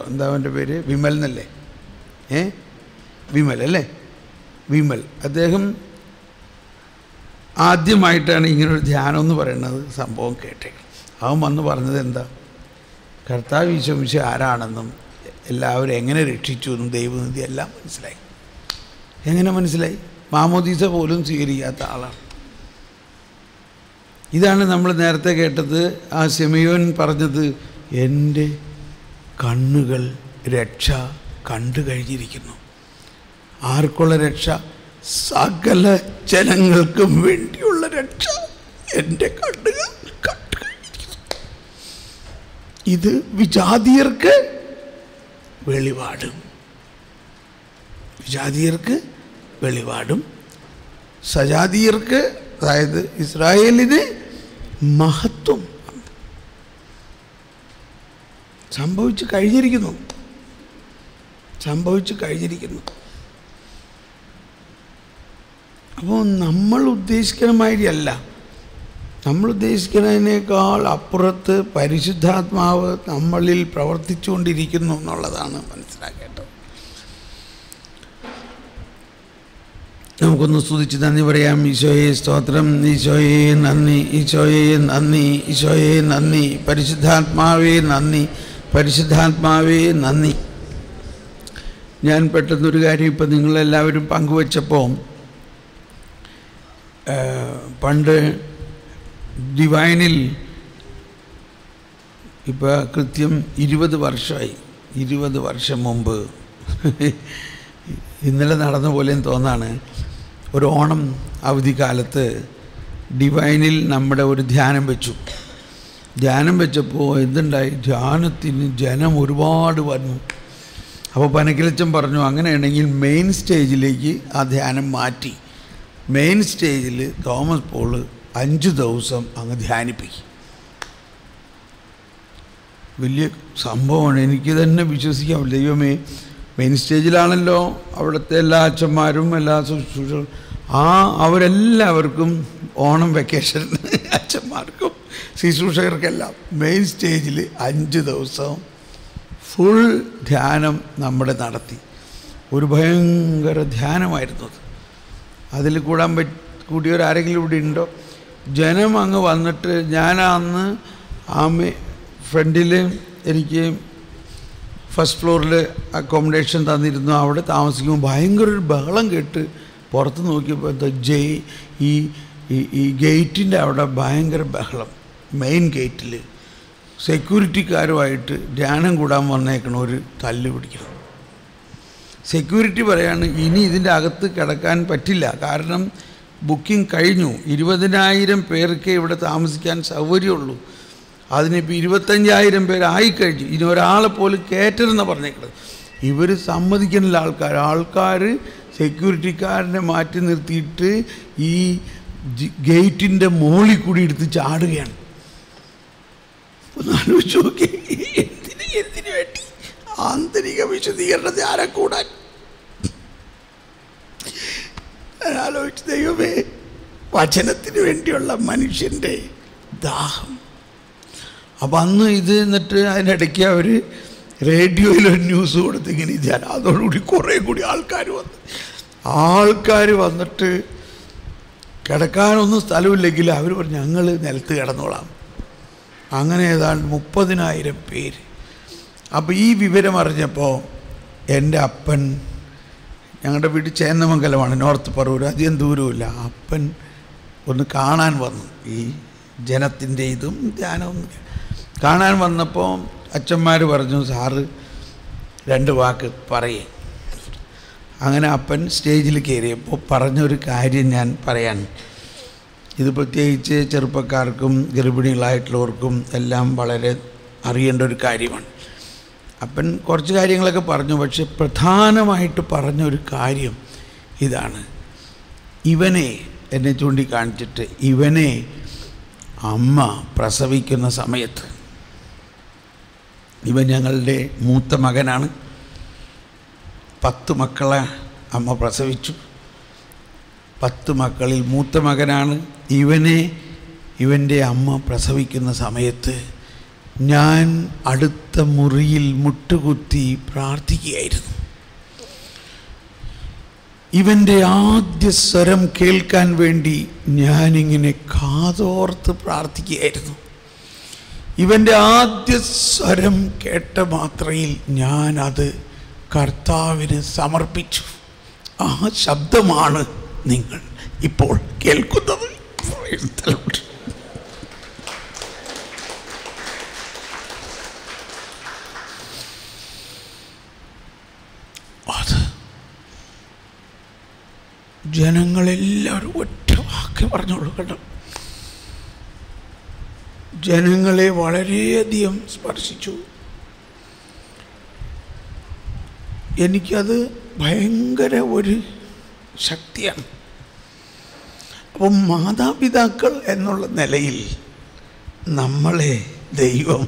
എന്താ അവൻ്റെ പേര്, വിമൽ എന്നല്ലേ, വിമൽ അല്ലേ, വിമൽ. അദ്ദേഹം ആദ്യമായിട്ടാണ് ഇങ്ങനൊരു ധ്യാനം എന്ന് പറയുന്നത് സംഭവം കേട്ടേക്കുന്നത്. അവൻ വന്ന് പറഞ്ഞത് എന്താ, കർത്താവ് ഈശോ മിശിഹ ആരാണെന്നും എല്ലാവരും എങ്ങനെ രക്ഷിച്ചു എന്നും ദൈവനിധി എല്ലാം മനസ്സിലായി. എങ്ങനെ മനസ്സിലായി? മാമോദീസ പോലും സ്വീകരിക്കാത്ത ആളാണ്. ഇതാണ് നമ്മൾ നേരത്തെ കേട്ടത്. ആ ശിമയോൻ പറഞ്ഞത്, എൻ്റെ കണ്ണുകൾ രക്ഷ കണ്ടു കഴിഞ്ഞിരിക്കുന്നു. ആർക്കുള്ള രക്ഷ? സകല ജനങ്ങൾക്കും വേണ്ടിയുള്ള രക്ഷ എൻ്റെ കണ്ണുകൾ കണ്ടു കഴിഞ്ഞിരിക്കുന്നു. ഇത് വിജാതീയർക്ക് വെളിപാടും, വിജാതീയർക്ക് വെളിപാടും, സജാതീയർക്ക് അതായത് ഇസ്രായേലിന് മഹത്വം സംഭവിച്ചു കഴിഞ്ഞിരിക്കുന്നു, സംഭവിച്ചു കഴിഞ്ഞിരിക്കുന്നു. അപ്പോൾ നമ്മൾ ഉദ്ദേശിക്കുന്ന മാതിരിയല്ല, നമ്മൾ ഉദ്ദേശിക്കുന്നതിനേക്കാൾ അപ്പുറത്ത് പരിശുദ്ധാത്മാവ് നമ്മളിൽ പ്രവർത്തിച്ചുകൊണ്ടിരിക്കുന്നു എന്നുള്ളതാണ് മനസ്സിലാക്കേണ്ടത്. നമുക്കൊന്ന് സ്തുതിച്ച് നന്ദി പറയാം. ഈശോയെ സ്തോത്രം, ഈശോയെ നന്ദി, ഈശോയെ നന്ദി, ഈശോയെ നന്ദി, പരിശുദ്ധാത്മാവേ നന്ദി, പരിശുദ്ധാത്മാവേ നന്ദി. ഞാൻ പെട്ടെന്നൊരു കാര്യം ഇപ്പം നിങ്ങളെല്ലാവരും പങ്കുവച്ചപ്പോൾ, പണ്ട് ഡിവൈനിൽ ഇപ്പോൾ കൃത്യം 20 വർഷമായി, 20 വർഷം മുമ്പ് ഇന്നലെ നടന്ന പോലെയും തോന്നാണ്. ഒരു ഓണം അവധിക്കാലത്ത് ഡിവൈനിൽ നമ്മുടെ ഒരു ധ്യാനം വെച്ചു. ധ്യാനം വെച്ചപ്പോൾ എന്തുണ്ടായി, ധ്യാനത്തിന് ജനം ഒരുപാട് വന്നു. അപ്പോൾ പനക്കിലച്ചൻ പറഞ്ഞു, അങ്ങനെയാണെങ്കിൽ മെയിൻ സ്റ്റേജിലേക്ക് ആ ധ്യാനം മാറ്റി മെയിൻ സ്റ്റേജിൽ തോമസ് പോള് 5 ദിവസം അങ്ങ് ധ്യാനിപ്പിക്കും. വലിയ സംഭവമാണ്, എനിക്ക് തന്നെ വിശ്വസിക്കാൻ പറ്റില്ല. ദൈവമേ, മെയിൻ സ്റ്റേജിലാണല്ലോ അവിടുത്തെ എല്ലാ അച്ഛന്മാരും എല്ലാ ശുശ്രൂഷകളും, അവരെല്ലാവർക്കും ഓണം വെക്കേഷൻ, അച്ഛന്മാർക്കും ശുശ്രൂഷകർക്കെല്ലാം മെയിൻ സ്റ്റേജിൽ 5 ദിവസം ഫുൾ ധ്യാനം നമ്മുടെ നടത്തി. ഒരു ഭയങ്കര ധ്യാനമായിരുന്നു അത്. അതിൽ കൂടിയവരാരെങ്കിലും ഇവിടെ ഉണ്ടോ? ജനം അങ്ങ് വന്നിട്ട്, ഞാൻ അന്ന് ഫ്രണ്ടിൽ എനിക്ക് ഫസ്റ്റ് ഫ്ലോറിൽ അക്കോമഡേഷൻ തന്നിരുന്നു. അവിടെ താമസിക്കുമ്പോൾ ഭയങ്കര ഒരു ബഹളം കേട്ട് പുറത്ത് നോക്കിയപ്പോൾ എന്താ, ഈ ഗേറ്റിൻ്റെ അവിടെ ഭയങ്കര ബഹളം. മെയിൻ ഗേറ്റിൽ സെക്യൂരിറ്റിക്കാരുമായിട്ട് ധ്യാനം കൂടാൻ വന്നേക്കണം ഒരു തല്ല് പിടിക്കണം. സെക്യൂരിറ്റി പറയാണ്, ഇനി ഇതിൻ്റെ അകത്ത് കിടക്കാൻ പറ്റില്ല, കാരണം ബുക്കിംഗ് കഴിഞ്ഞു, 20,000 പേർക്ക് ഇവിടെ താമസിക്കാൻ സൗകര്യമുള്ളൂ, അതിനിപ്പോൾ 25,000 പേരായിക്കഴിഞ്ഞു, ഇനി ഒരാളെ പോലും കയറ്റരുതെന്ന് പറഞ്ഞേക്കുന്നത്. ഇവർ സമ്മതിക്കുന്നില്ല. ആൾക്കാർ സെക്യൂരിറ്റിക്കാരനെ മാറ്റി നിർത്തിയിട്ട് ഈ ഗേറ്റിൻ്റെ മുകളിൽ കൂടി എടുത്ത് ചാടുകയാണ്. ഒന്ന് ആലോചിച്ച് നോക്കി, എന്തിനു വേണ്ടി? ആന്തരിക വിശദീകരണത്തെ ആരെ കൂടാൻ? ആലോചിച്ച്, ദൈവമേ, വചനത്തിന് വേണ്ടിയുള്ള മനുഷ്യൻ്റെ ദാഹം. അപ്പം അന്ന് ഇത് എന്നിട്ട് അതിനിടയ്ക്ക് അവർ റേഡിയോയിലൊരു ന്യൂസ് കൊടുത്ത് ഇങ്ങനെ ഇതാണ്. അതോടുകൂടി കുറേ കൂടി ആൾക്കാർ വന്നിട്ട് കിടക്കാനൊന്നും സ്ഥലമില്ലെങ്കിൽ അവർ പറഞ്ഞു, ഞങ്ങൾ നിലത്ത് കിടന്നോളാം. അങ്ങനെ ഏതാണ്ട് 30,000 പേര്. അപ്പോൾ ഈ വിവരം അറിഞ്ഞപ്പോൾ എൻ്റെ അപ്പൻ, ഞങ്ങളുടെ വീട് ചേന്നമംഗലമാണ്, നോർത്ത് പറവൂർ, അധികം ദൂരമില്ല. അപ്പൻ ഒന്ന് കാണാൻ വന്നു. ഈ ജനത്തിൻ്റെ ഇതും ധ്യാനവും കാണാൻ വന്നപ്പോൾ അച്ഛന്മാർ പറഞ്ഞു, സാറ് 2 വാക്ക് പറയേ. അങ്ങനെ അപ്പൻ സ്റ്റേജിൽ കയറിയപ്പോൾ പറഞ്ഞൊരു കാര്യം ഞാൻ പറയാൻ, ഇത് പ്രത്യേകിച്ച് ചെറുപ്പക്കാർക്കും ഗർഭിണികളായിട്ടുള്ളവർക്കും എല്ലാം വളരെ അറിയേണ്ട ഒരു കാര്യമാണ്. അപ്പൻ കുറച്ച് കാര്യങ്ങളൊക്കെ പറഞ്ഞു, പക്ഷെ പ്രധാനമായിട്ട് പറഞ്ഞൊരു കാര്യം ഇതാണ്. ഇവനെ, എന്നെ ചൂണ്ടിക്കാണിച്ചിട്ട്, ഇവനെ അമ്മ പ്രസവിക്കുന്ന സമയത്ത്, ഇവൻ ഞങ്ങളുടെ മൂത്ത മകനാണ്, 10 മക്കളെ അമ്മ പ്രസവിച്ചു. 10 മക്കളിൽ മൂത്ത മകനാണ്. ഇവൻ്റെ അമ്മ പ്രസവിക്കുന്ന സമയത്ത് ഞാൻ അടുത്ത മുറിയിൽ മുട്ടുകുത്തി പ്രാർത്ഥിക്കുകയായിരുന്നു. ഇവൻ്റെ ആദ്യ സ്വരം കേൾക്കാൻ വേണ്ടി ഞാനിങ്ങനെ കാതോർത്ത് പ്രാർത്ഥിക്കുകയായിരുന്നു. ഇവൻ്റെ ആദ്യ സ്വരം കേട്ട മാത്രയിൽ ഞാനത് കർത്താവിന് സമർപ്പിച്ചു. ആ ശബ്ദമാണ് നിങ്ങൾ ഇപ്പോൾ കേൾക്കുന്നത്. അത് ജനങ്ങളെല്ലാവരും ഒറ്റ വാക്ക് പറഞ്ഞോളൂ കേട്ടോ. ജനങ്ങളെ വളരെയധികം സ്പർശിച്ചു. എനിക്കത് ഭയങ്കര ഒരു ശക്തിയാണ്. അപ്പം മാതാപിതാക്കൾ എന്നുള്ള നിലയിൽ നമ്മളെ ദൈവം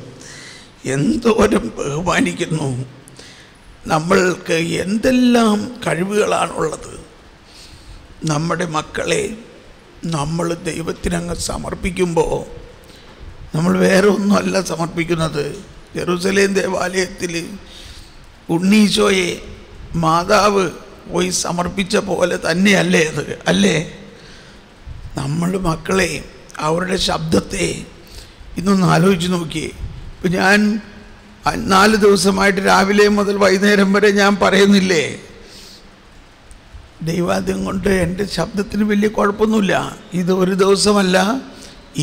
എന്തോരം ബഹുമാനിക്കുന്നു. നമ്മൾക്ക് എന്തെല്ലാം കഴിവുകളാണുള്ളത്. നമ്മുടെ മക്കളെ നമ്മൾ ദൈവത്തിനങ്ങ് സമർപ്പിക്കുമ്പോൾ നമ്മൾ വേറെ ഒന്നുമല്ല സമർപ്പിക്കുന്നത്. ജെറുസലേം ദേവാലയത്തിൽ ഉണ്ണീശോയെ മാതാവ് പോയി സമർപ്പിച്ച പോലെ തന്നെയല്ലേ അത്? അല്ലേ? നമ്മൾ മക്കളെ, അവരുടെ ശബ്ദത്തെ ഇന്നൊന്ന് ആലോചിച്ച് നോക്കിയേ. ഇപ്പം ഞാൻ 4 ദിവസമായിട്ട് രാവിലെ മുതൽ വൈകുന്നേരം വരെ ഞാൻ പറയുന്നില്ലേ, ദൈവാദ്യം കൊണ്ട് എൻ്റെ ശബ്ദത്തിന് വലിയ കുഴപ്പമൊന്നുമില്ല. ഇത് ഒരു ദിവസമല്ല,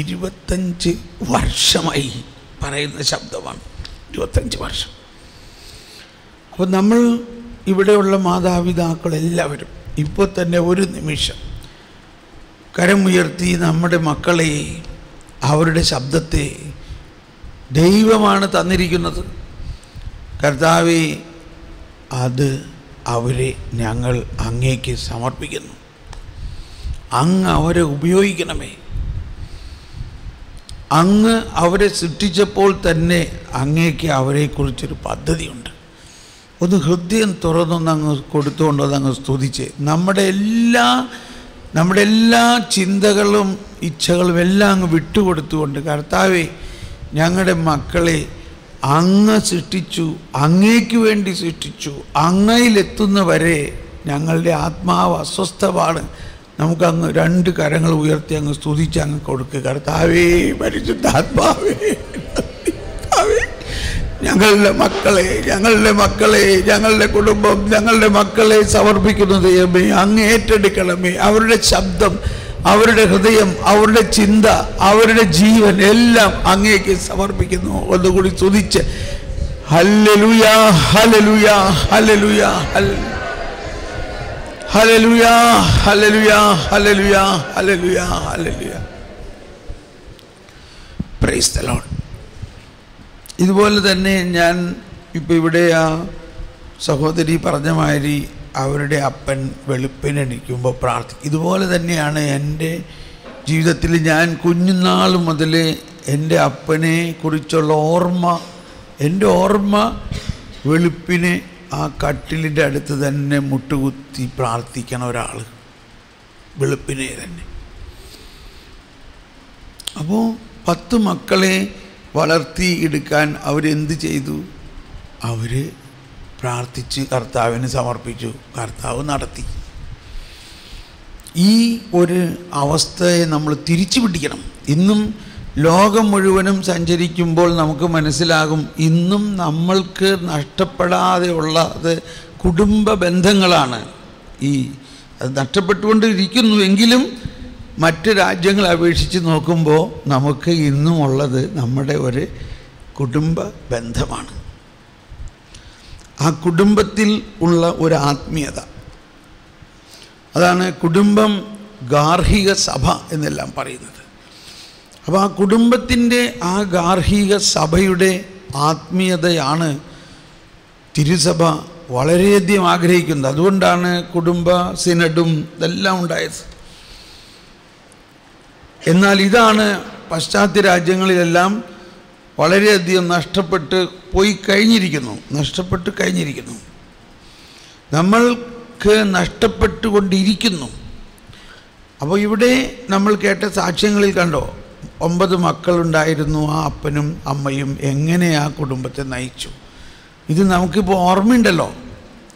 25 വർഷമായി പറയുന്ന ശബ്ദമാണ്. 25 വർഷം. അപ്പോൾ നമ്മൾ ഇവിടെയുള്ള മാതാപിതാക്കളെല്ലാവരും ഇപ്പോൾ തന്നെ ഒരു നിമിഷം കരമുയർത്തി നമ്മുടെ മക്കളെ, അവരുടെ ശബ്ദത്തെ ദൈവമാണ് തന്നിരിക്കുന്നത്. കർത്താവേ, അത് അവരെ ഞങ്ങൾ അങ്ങേക്ക് സമർപ്പിക്കുന്നു. അങ്ങ് അവരെ ഉപയോഗിക്കണമേ. അങ്ങ് അവരെ സൃഷ്ടിച്ചപ്പോൾ തന്നെ അങ്ങേക്ക് അവരെക്കുറിച്ചൊരു പദ്ധതിയുണ്ട്. ഒന്ന് ഹൃദയം തുറന്നൊന്ന് അങ്ങ് കൊടുത്തുകൊണ്ട് അതങ്ങ് സ്തുതിച്ച് നമ്മുടെ എല്ലാ ചിന്തകളും ഇച്ഛകളും എല്ലാം അങ്ങ് വിട്ടുകൊടുത്തുകൊണ്ട്, കർത്താവേ, ഞങ്ങളുടെ മക്കളെ അങ്ങ് സൃഷ്ടിച്ചു, അങ്ങേക്ക് വേണ്ടി സൃഷ്ടിച്ചു, അങ്ങയിലെത്തുന്നവരെ ഞങ്ങളുടെ ആത്മാവ് അസ്വസ്ഥമാണ്. നമുക്കങ്ങ് 2 കരങ്ങൾ ഉയർത്തി അങ്ങ് സ്തുതിച്ച് അങ്ങ് കൊടുക്കുക. കർത്താവേ, പരിശുദ്ധാത്മാവേ, ഞങ്ങളുടെ മക്കളെ ഞങ്ങളുടെ കുടുംബം, ഞങ്ങളുടെ മക്കളെ സമർപ്പിക്കുന്നു ദൈവമേ. അങ്ങ് ഏറ്റെടുക്കണമേ. അവരുടെ ശബ്ദം, അവരുടെ ഹൃദയം, അവരുടെ ചിന്ത, അവരുടെ ജീവൻ എല്ലാം അങ്ങേക്ക് സമർപ്പിക്കുന്നു. ഒന്നുകൂടി സ്തുതിച്ച് hallelujah, hallelujah, hallelujah, hallelujah, hallelujah, hallelujah, hallelujah, hallelujah. Price the Lord. ഇതുപോലെ തന്നെ ഞാൻ ഇപ്പോൾ ഇവിടെ ആ സഹോദരി പറഞ്ഞ മാതിരി അവരുടെ അപ്പൻ വെളുപ്പിനെണീക്കുമ്പോൾ പ്രാർത്ഥിക്കും. ഇതുപോലെ തന്നെയാണ് എൻ്റെ ജീവിതത്തിൽ ഞാൻ കുഞ്ഞുനാൾ മുതൽ എൻ്റെ അപ്പനെ കുറിച്ചുള്ള എൻ്റെ ഓർമ്മ വെളുപ്പിനെ ആ കട്ടിലിൻ്റെ അടുത്ത് തന്നെ മുട്ടുകുത്തി പ്രാർത്ഥിക്കണ ഒരാൾ, വെളുപ്പിനെ തന്നെ. അപ്പോൾ 10 മക്കളെ വളർത്തി എടുക്കാൻ അവരെന്ത് ചെയ്തു? അവർ പ്രാർത്ഥിച്ച് കർത്താവിന് സമർപ്പിച്ചു. കർത്താവ് നടത്തി. ഈ ഒരു അവസ്ഥയെ നമ്മൾ തിരിച്ചു പിടിക്കണം. ഇന്നും ലോകം മുഴുവനും സഞ്ചരിക്കുമ്പോൾ നമുക്ക് മനസ്സിലാകും, ഇന്നും നമ്മൾക്ക് നഷ്ടപ്പെടാതെ ഉള്ളത് കുടുംബ ബന്ധങ്ങളാണ്. അത് നഷ്ടപ്പെട്ടുകൊണ്ടിരിക്കുന്നുവെങ്കിലും മറ്റ് രാജ്യങ്ങളെ അപേക്ഷിച്ച് നോക്കുമ്പോൾ നമുക്ക് ഇന്നും ഉള്ളത് നമ്മുടെ ഒരു കുടുംബ ബന്ധമാണ്. ആ കുടുംബത്തിൽ ഉള്ള ഒരു ആത്മീയത, അതാണ് കുടുംബം, ഗാർഹിക സഭ എന്നെല്ലാം പറയുന്നത്. അപ്പോൾ ആ കുടുംബത്തിൻ്റെ ആ ഗാർഹിക സഭയുടെ ആത്മീയതയാണ് തിരുസഭ വളരെയധികം ആഗ്രഹിക്കുന്നത്. അതുകൊണ്ടാണ് കുടുംബ സിനഡും ഇതെല്ലാം ഉണ്ടായത്. എന്നാൽ ഇതാണ് പാശ്ചാത്യ രാജ്യങ്ങളിലെല്ലാം വളരെയധികം നഷ്ടപ്പെട്ട് കഴിഞ്ഞിരിക്കുന്നു. നമ്മൾക്ക് നഷ്ടപ്പെട്ടുകൊണ്ടിരിക്കുന്നു. അപ്പോൾ ഇവിടെ നമ്മൾ കേട്ട സാക്ഷ്യങ്ങളിൽ കണ്ടോ, 9 മക്കളുണ്ടായിരുന്നു. ആ അപ്പനും അമ്മയും എങ്ങനെ ആ കുടുംബത്തെ നയിച്ചു, ഇത് നമുക്കിപ്പോൾ ഓർമ്മയുണ്ടല്ലോ.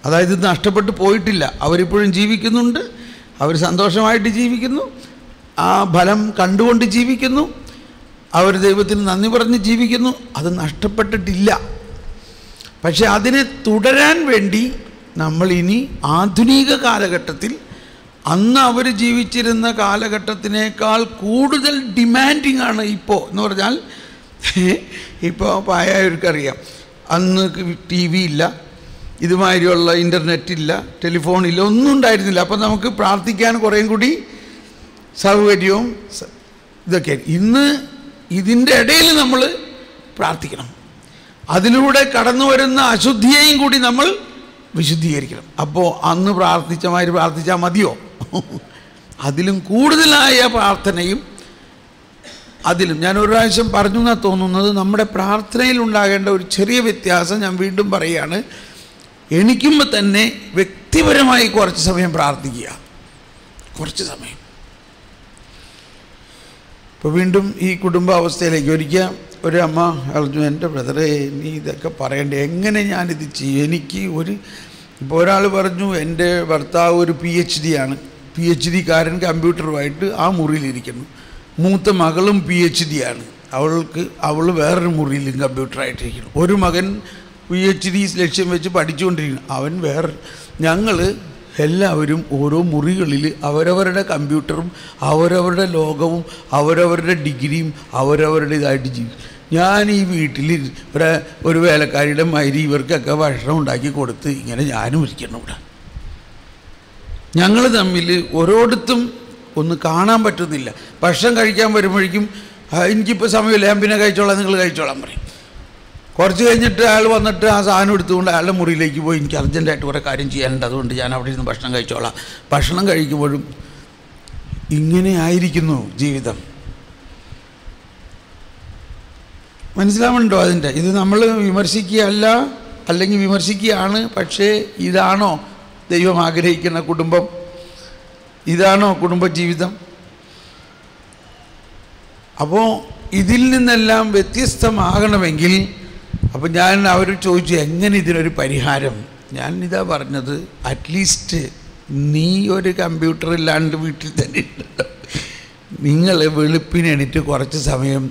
അതായത് ഇത് നഷ്ടപ്പെട്ടു പോയിട്ടില്ല. അവരിപ്പോഴും ജീവിക്കുന്നുണ്ട്, അവർ സന്തോഷമായിട്ട് ജീവിക്കുന്നു, ആ ഫലം കണ്ടുകൊണ്ട് ജീവിക്കുന്നു, അവർ ദൈവത്തിന് നന്ദി പറഞ്ഞ് ജീവിക്കുന്നു. അത് നഷ്ടപ്പെട്ടിട്ടില്ല. പക്ഷെ അതിനെ തുടരാൻ വേണ്ടി നമ്മൾ ഇനി ആധുനിക കാലഘട്ടത്തിൽ അന്ന് അവർ ജീവിച്ചിരുന്ന കാലഘട്ടത്തിനേക്കാൾ കൂടുതൽ ഡിമാൻഡിങ് ആണ് ഇപ്പോൾ എന്ന് പറഞ്ഞാൽ. ഇപ്പോൾ പ്രായമായവർക്കറിയാം, അന്ന് TV ഇല്ല, ഇതുമാതിരിയുള്ള ഇൻ്റർനെറ്റില്ല, ടെലിഫോണില്ല, ഒന്നും ഉണ്ടായിരുന്നില്ല. അപ്പം നമുക്ക് പ്രാർത്ഥിക്കാൻ കുറേയും കൂടി സൗകര്യവും ഇതൊക്കെ. ഇന്ന് ഇതിൻ്റെ ഇടയിൽ നമ്മൾ പ്രാർത്ഥിക്കണം. അതിലൂടെ കടന്നു വരുന്ന അശുദ്ധിയെയും കൂടി നമ്മൾ വിശുദ്ധീകരിക്കണം. അപ്പോൾ അന്ന് പ്രാർത്ഥിച്ച മാതിരി പ്രാർത്ഥിച്ചാൽ മതിയോ? അതിലും കൂടുതലായ പ്രാർത്ഥനയും അതിലും ഞാൻ ഒരു പ്രാവശ്യം പറഞ്ഞു എന്നാണ് തോന്നുന്നത്. നമ്മുടെ പ്രാർത്ഥനയിൽ ഉണ്ടാകേണ്ട ഒരു ചെറിയ വ്യത്യാസം ഞാൻ വീണ്ടും പറയുകയാണ്. എണീക്കുമ്പോൾ തന്നെ വ്യക്തിപരമായി കുറച്ച് സമയം പ്രാർത്ഥിക്കുക, കുറച്ച് സമയം. ഇപ്പോൾ വീണ്ടും ഈ കുടുംബാവസ്ഥയിലേക്ക് ഒരിക്കൽ ഒരു അമ്മ പറഞ്ഞു, എൻ്റെ ബ്രദറെ നീ ഇതൊക്കെ പറയണ്ടേ, എങ്ങനെ ഞാനിത് ചെയ്യും? എനിക്ക് ഇപ്പോൾ ഒരാൾ പറഞ്ഞു എൻ്റെ ഭർത്താവ് ഒരു PhD ആണ്, PhD കാരൻ കമ്പ്യൂട്ടറുമായിട്ട് ആ മുറിയിലിരിക്കുന്നു. മൂത്ത മകളും PhD ആണ്, അവൾ വേറൊരു മുറിയിലും കമ്പ്യൂട്ടറായിട്ടിരിക്കുന്നു. ഒരു മകൻ PhD ലക്ഷ്യം വെച്ച് പഠിച്ചുകൊണ്ടിരിക്കുന്നു, അവൻ വേറെ. ഞങ്ങൾ എല്ലാവരും ഓരോ മുറികളിൽ അവരവരുടെ കമ്പ്യൂട്ടറും അവരവരുടെ ലോകവും അവരവരുടെ ഡിഗ്രിയും അവരവരുടെ ഇതായിട്ട് ജീവിക്കും. ഞാൻ ഈ വീട്ടിൽ ഒരു വേലക്കാരിയുടെ മാതിരി ഇവർക്കൊക്കെ ഭക്ഷണം ഉണ്ടാക്കി കൊടുത്ത് ഇങ്ങനെ ഞാനും ഇരിക്കണം ഇവിടെ. ഞങ്ങൾ തമ്മിൽ ഓരോടത്തും ഒന്ന് കാണാൻ പറ്റുന്നില്ല. ഭക്ഷണം കഴിക്കാൻ വരുമ്പോഴേക്കും എനിക്കിപ്പോൾ സമയമില്ല, ഞാൻ പിന്നെ കഴിച്ചോളാം, നിങ്ങൾ കഴിച്ചോളാൻ പറയും. കുറച്ച് കഴിഞ്ഞിട്ട് അയാൾ വന്നിട്ട് ആ സാധനം എടുത്തുകൊണ്ട് അയാളുടെ മുറിയിലേക്ക് പോയി, എനിക്ക് അർജൻറ്റായിട്ട് കുറേ കാര്യം ചെയ്യാനുണ്ട്, അതുകൊണ്ട് ഞാൻ അവിടെ ഇരുന്ന് ഭക്ഷണം കഴിച്ചോളാം. ഭക്ഷണം കഴിക്കുമ്പോഴും ഇങ്ങനെ ആയിരിക്കുന്നു ജീവിതം. മനസ്സിലാവുന്നുണ്ടോ അതിൻ്റെ? ഇത് നമ്മൾ വിമർശിക്കുകയല്ല, അല്ലെങ്കിൽ വിമർശിക്കുകയാണ്. പക്ഷേ ഇതാണോ ദൈവം ആഗ്രഹിക്കുന്ന കുടുംബം? ഇതാണോ കുടുംബജീവിതം? അപ്പോൾ ഇതിൽ നിന്നെല്ലാം വ്യത്യസ്തമാകണമെങ്കിൽ, അപ്പോൾ ഞാൻ അവർ ചോദിച്ചു എങ്ങനെ ഇതിനൊരു പരിഹാരം. ഞാൻ ഇതാ പറഞ്ഞത്, അറ്റ്ലീസ്റ്റ് നീ ഒരു കമ്പ്യൂട്ടർ ഇല്ലാണ്ട് വീട്ടിൽ തന്നെ ഉണ്ടല്ലോ. നിങ്ങൾ വെളുപ്പിന് എണീറ്റ് കുറച്ച് സമയം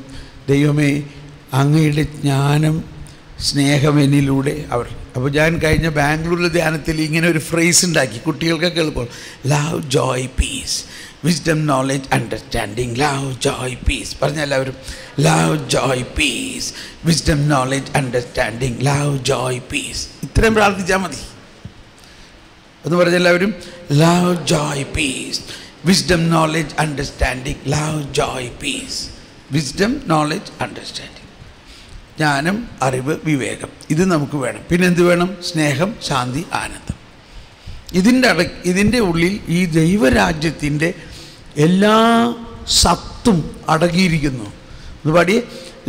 ദൈവമേ അങ്ങയുടെ ജ്ഞാനം സ്നേഹം എന്നിലൂടെ അവർ. അപ്പോൾ ഞാൻ കഴിഞ്ഞ ബാംഗ്ലൂരിലെ ധ്യാനത്തിൽ ഇങ്ങനെ ഒരു ഫ്രേസ് ഉണ്ടാക്കി, കുട്ടികൾക്കൊക്കെ എളുപ്പം. Love joy peace wisdom knowledge understanding. Love joy piece പറഞ്ഞ എല്ലാവരും. Love joy peace wisdom knowledge understanding. Love joy piece. ഇത്രയും പ്രാർത്ഥിച്ചാൽ മതി. എന്ന് പറഞ്ഞ എല്ലാവരും. Love joy peace wisdom knowledge understanding. Love joy peace wisdom knowledge understanding. ജ്ഞാനം, അറിവ്, വിവേകം, ഇത് നമുക്ക് വേണം. പിന്നെന്ത് വേണം? സ്നേഹം, ശാന്തി, ആനന്ദം. ഇതിൻ്റെ ഉള്ളിൽ ഈ ദൈവരാജ്യത്തിൻ്റെ എല്ലാ സത്തും അടങ്ങിയിരിക്കുന്നു. എന്ന് പാടിയേ.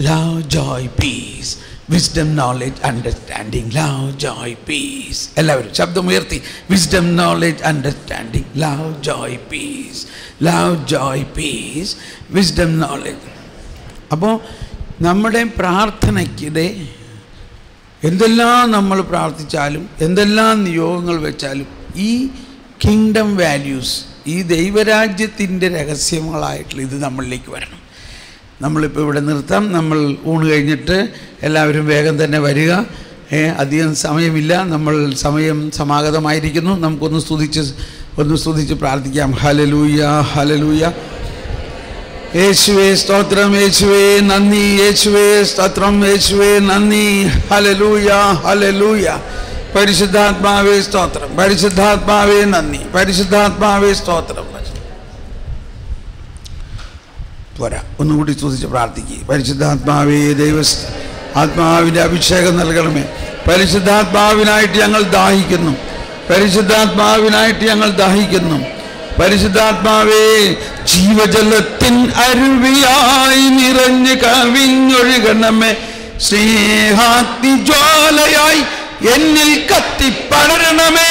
Love joy peace wisdom knowledge understanding. Love joy peace. എല്ലാവരും ശബ്ദമുയർത്തി. Wisdom knowledge understanding. Love joy peace. Love joy peace wisdom knowledge. അപ്പോൾ നമ്മുടെ പ്രാർത്ഥനയ്ക്കിടെ എന്തെല്ലാം നമ്മൾ പ്രാർത്ഥിച്ചാലും എന്തെല്ലാം നിയോഗങ്ങൾ വെച്ചാലും ഈ കിങ്ഡം വാല്യൂസ്, ഈ ദൈവരാജ്യത്തിൻ്റെ രഹസ്യങ്ങളായിട്ടുള്ള ഇത് നമ്മളിലേക്ക് വരണം. നമ്മളിപ്പോൾ ഇവിടെ നിർത്താം. നമ്മൾ ഊണ് കഴിഞ്ഞിട്ട് എല്ലാവരും വേഗം തന്നെ വരിക. അധികം സമയമില്ല, നമ്മൾ സമയം സമാഗതമായിരിക്കുന്നു. നമുക്കൊന്ന് സ്തുതിച്ച് പ്രാർത്ഥിക്കാം. Hallelujah, hallelujah. യേശുവേ സ്തോത്രം, യേശുവേ നന്ദി, യേശുവേ സ്തോത്രം, യേശുവേ നന്ദി. Hallelujah, hallelujah. പരിശുദ്ധാത്മാവേ സ്തോത്രം, പരിശുദ്ധാത്മാവേ നന്ദി, പരിശുദ്ധാത്മാവേ സ്തോത്രം. പോരാ, ഒന്നുകൂടി സ്തുതിച്ച് പ്രാർത്ഥിക്കുക. പരിശുദ്ധാത്മാവേ, ആത്മാവിൻ്റെ അഭിഷേകം നൽകണമേ. പരിശുദ്ധാത്മാവിനായിട്ട് ഞങ്ങൾ ദാഹിക്കുന്നു, പരിശുദ്ധാത്മാവിനായിട്ട് ഞങ്ങൾ ദാഹിക്കുന്നു. പരിശുദ്ധാത്മാവേ, ജീവജലത്തിൻ അരുവിയായി നിറഞ്ഞ് കവിഞ്ഞൊഴുകണമേ. സ്നേഹാഗ്നി ജ്വാലയായി എന്നിൽ കത്തിപ്പടരണമേ.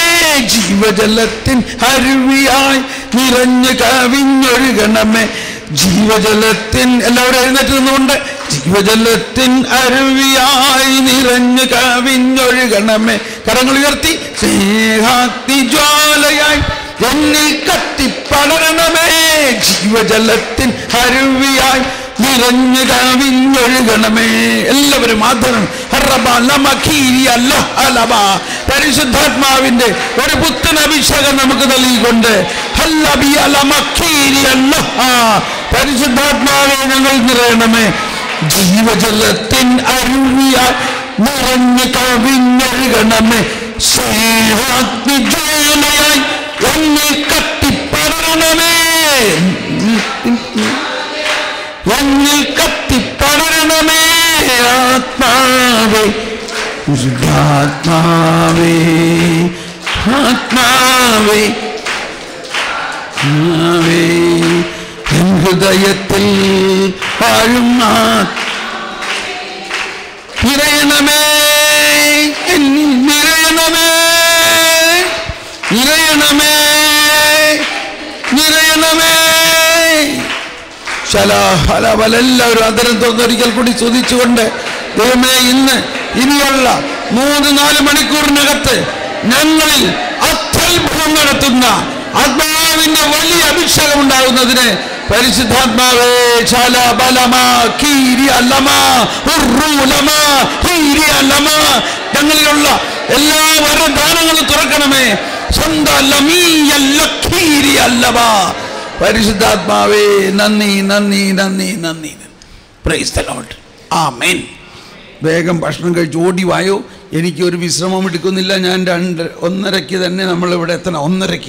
ജീവജലത്തിൻ അരുവിയായി നിറഞ്ഞ് കവിഞ്ഞൊഴുകണമേ. ജീവജലത്തിൻ, എല്ലാവരും എഴുന്നേറ്റ് നിന്നുകൊണ്ട്, ജീവജലത്തിൻ അരുവിയായി നിറഞ്ഞു കവിഞ്ഞൊഴുകണമേ. കരങ്ങൾ ഉയർത്തി. സ്നേഹാഗ്നി ജ്വാലയായി എന്നിൽ കത്തിപ്പടരണമേ. ജീവജലത്തിൻ അരുവിയായി നിറഞ്ഞു കവിഞ്ഞൊഴുകണമേ. എല്ലാവരും ആദരം. പരിശുദ്ധാത്മാവിന്റെ ഒരു പുത്തൻ അഭിഷേകം നമുക്ക് നൽകിക്കൊണ്ട് പരിശുദ്ധാത്മാവെ ഞങ്ങൾ നിറയണമേ. ജീവജലത്തിൻ അരുവിയായി നിറഞ്ഞു കവിഞ്ഞൊഴുകണമേ. സ്നേഹാഗ്നി ജ്വാലയായി എന്നിൽ കത്തിപ്പടരണമേ. എന്നിൽ കത്തിപ്പടരണമേ. ആത്മാവേ, പരിശുദ്ധാത്മാവേ, ആത്മാവേ, ആത്മാവേ, എൻ ഹൃദയത്തിൽ വാഴും നിറയണമേ. എന്നിൽ നിറയണമേ, നിറയണമേ, നിറയണമേ. എല്ലാവരും അതരം തോന്നൊരിക്കൽ കൂടി ചോദിച്ചുകൊണ്ട്, ദൈവമേ, ഇനിയുള്ള 3-4 മണിക്കൂറിനകത്ത് ഞങ്ങളിൽ അത്യത്ഭുതം നടത്തുന്ന ആത്മാവിന്റെ വലിയ അഭിഷേകം ഉണ്ടാകുന്നതിന് പരിശുദ്ധാത്മാവേ ഞങ്ങളിലുള്ള എല്ലാ വരദാനങ്ങളും തുറക്കണമേ. പരിശുദ്ധാത്മാവേ, നന്ദി, നന്ദി, നന്ദി, നന്ദി. Praise the Lord. ആമേൻ. വേഗം ഭക്ഷണം കഴിച്ച് ഓടി വായോ. എനിക്കൊരു വിശ്രമം എടുക്കുന്നില്ല. ഞാൻ 1:30 തന്നെ നമ്മളിവിടെ എത്തണം. 1:30